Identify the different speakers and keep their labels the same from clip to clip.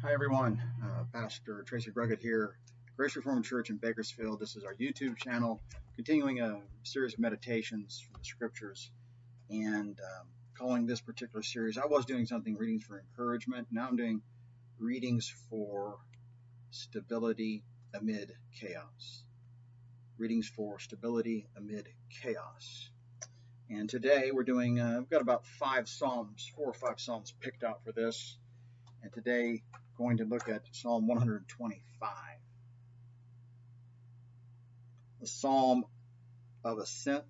Speaker 1: Hi everyone, Pastor Tracy Bruggett here, Grace Reformed Church in Bakersfield. This is our YouTube channel, continuing a series of meditations from the scriptures, and calling this particular series, I was doing something, readings for encouragement. Now I'm doing readings for stability amid chaos. Readings for stability amid chaos. And today we're doing, we've got about 4 or 5 Psalms picked out for this. And today, going to look at Psalm 125, the Psalm of Ascent,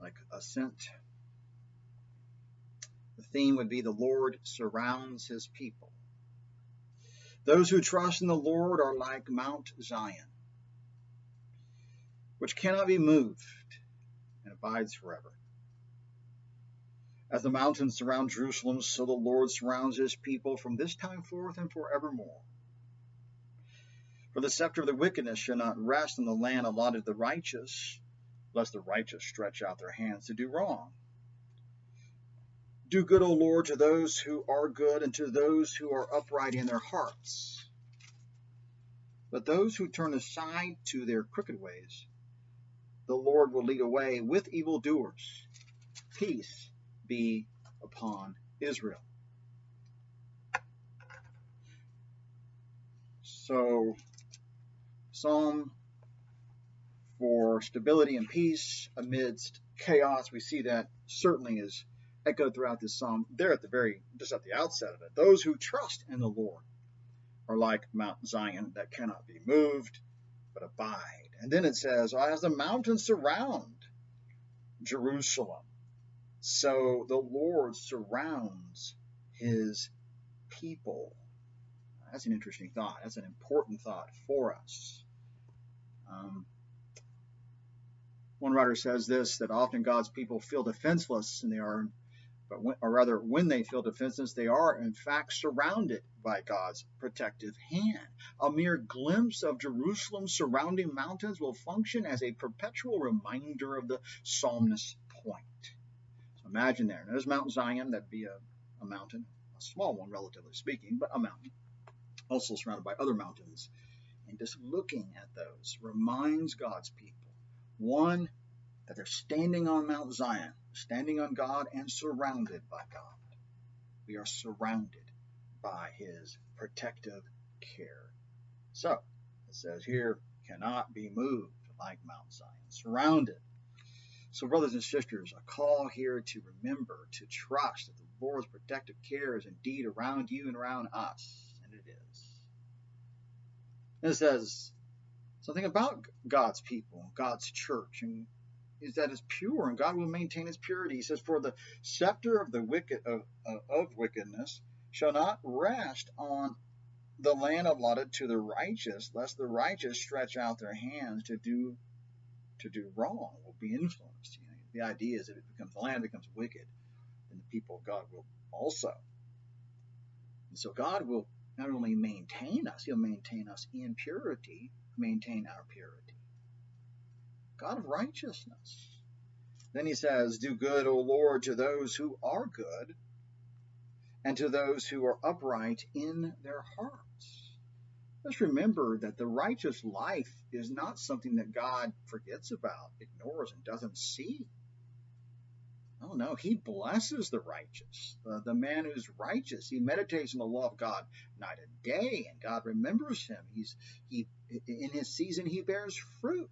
Speaker 1: like ascent. The theme would be the Lord surrounds his people. Those who trust in the Lord are like Mount Zion, which cannot be moved and abides forever. As the mountains surround Jerusalem, so the Lord surrounds his people from this time forth and forevermore. For the scepter of the wickedness shall not rest on the land allotted to the righteous, lest the righteous stretch out their hands to do wrong. Do good, O Lord, to those who are good and to those who are upright in their hearts. But those who turn aside to their crooked ways, the Lord will lead away with evildoers. Peace be upon Israel. So, Psalm for stability and peace amidst chaos. We see that certainly is echoed throughout this psalm. There at just at the outset of it, those who trust in the Lord are like Mount Zion that cannot be moved but abide. And then it says, as the mountains surround Jerusalem, so the Lord surrounds his people. That's an interesting thought. That's an important thought for us. One writer says this, that often God's people feel defenseless, and when they feel defenseless, they are in fact surrounded by God's protective hand. A mere glimpse of Jerusalem's surrounding mountains will function as a perpetual reminder of the psalmist's point. So imagine there's Mount Zion, that'd be a mountain, a small one relatively speaking, but a mountain, also surrounded by other mountains. And just looking at those reminds God's people, one, that they're standing on Mount Zion, standing on God and surrounded by God. We are surrounded by his protective care. So, it says here, cannot be moved like Mount Zion, surrounded. So, brothers and sisters, a call here to remember, to trust that the Lord's protective care is indeed around you and around us, and it is. And it says something about God's people, God's church, and is that it's pure, and God will maintain its purity. He says, for the scepter of the wickedness shall not rest on the land allotted to the righteous, lest the righteous stretch out their hands to do wrong, will be influenced. The idea is that the land becomes wicked, then the people of God will also. And so God will not only maintain us, he'll maintain us in purity, maintain our purity. God of righteousness. Then he says, do good, O Lord, to those who are good and to those who are upright in their hearts. Let's remember that the righteous life is not something that God forgets about, ignores, and doesn't see. Oh no, he blesses the righteous. The man who's righteous, he meditates on the law of God night and day, and God remembers him. In his season he bears fruit.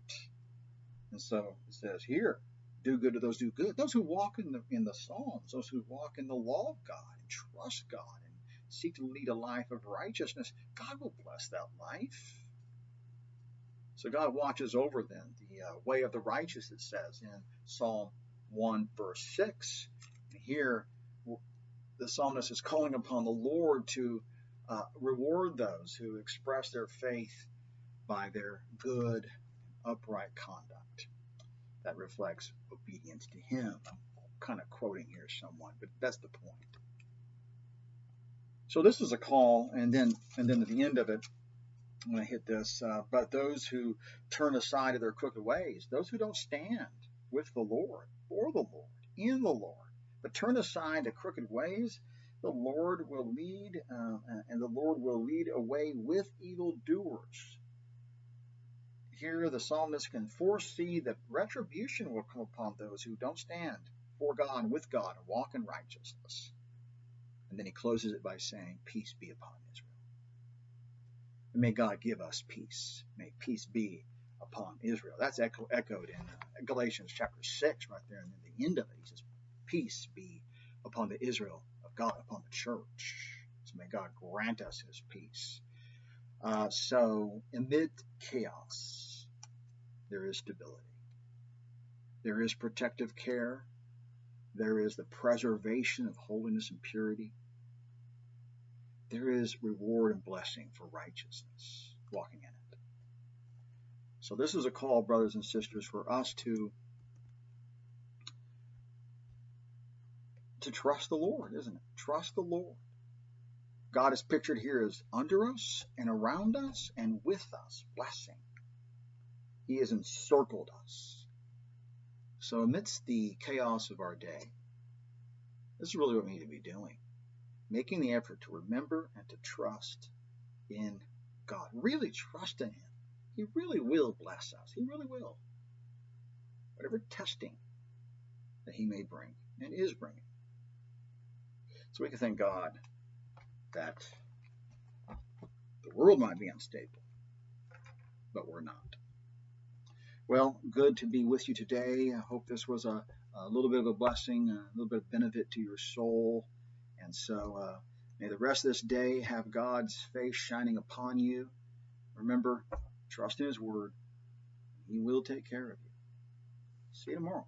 Speaker 1: And so it says here, do good to those who do good. Those who walk in the Psalms, those who walk in the law of God and trust God and seek to lead a life of righteousness, God will bless that life. So God watches over then the way of the righteous, it says in Psalm 1 verse 6. And here the psalmist is calling upon the Lord to reward those who express their faith by their good, upright conduct that reflects obedience to him. I'm kind of quoting here somewhat, but that's the point. So this is a call, and then at the end of it, I'm going to hit this, but those who turn aside of their crooked ways, those who don't stand with the Lord, for the Lord, in the Lord, But turn aside to crooked ways, the Lord will lead, and the Lord will lead away with evildoers. Here the psalmist can foresee that retribution will come upon those who don't stand for God and with God and walk in righteousness. And then he closes it by saying, peace be upon Israel. And may God give us peace. May peace be upon Israel. That's echoed in Galatians chapter 6, right there, and at the end of it, he says, peace be upon the Israel of God, upon the church. So may God grant us his peace. So amid chaos, there is stability. There is protective care. There is the preservation of holiness and purity. There is reward and blessing for righteousness, walking in it. So this is a call, brothers and sisters, for us to trust the Lord, isn't it? Trust the Lord. God is pictured here as under us and around us and with us, blessing. He has encircled us. So amidst the chaos of our day, this is really what we need to be doing. Making the effort to remember and to trust in God. Really trust in him. He really will bless us. He really will. Whatever testing that he may bring and is bringing. So we can thank God that the world might be unstable, but we're not. Well, good to be with you today. I hope this was a little bit of a blessing, a little bit of benefit to your soul. And so may the rest of this day have God's face shining upon you. Remember, trust in his word. He will take care of you. See you tomorrow.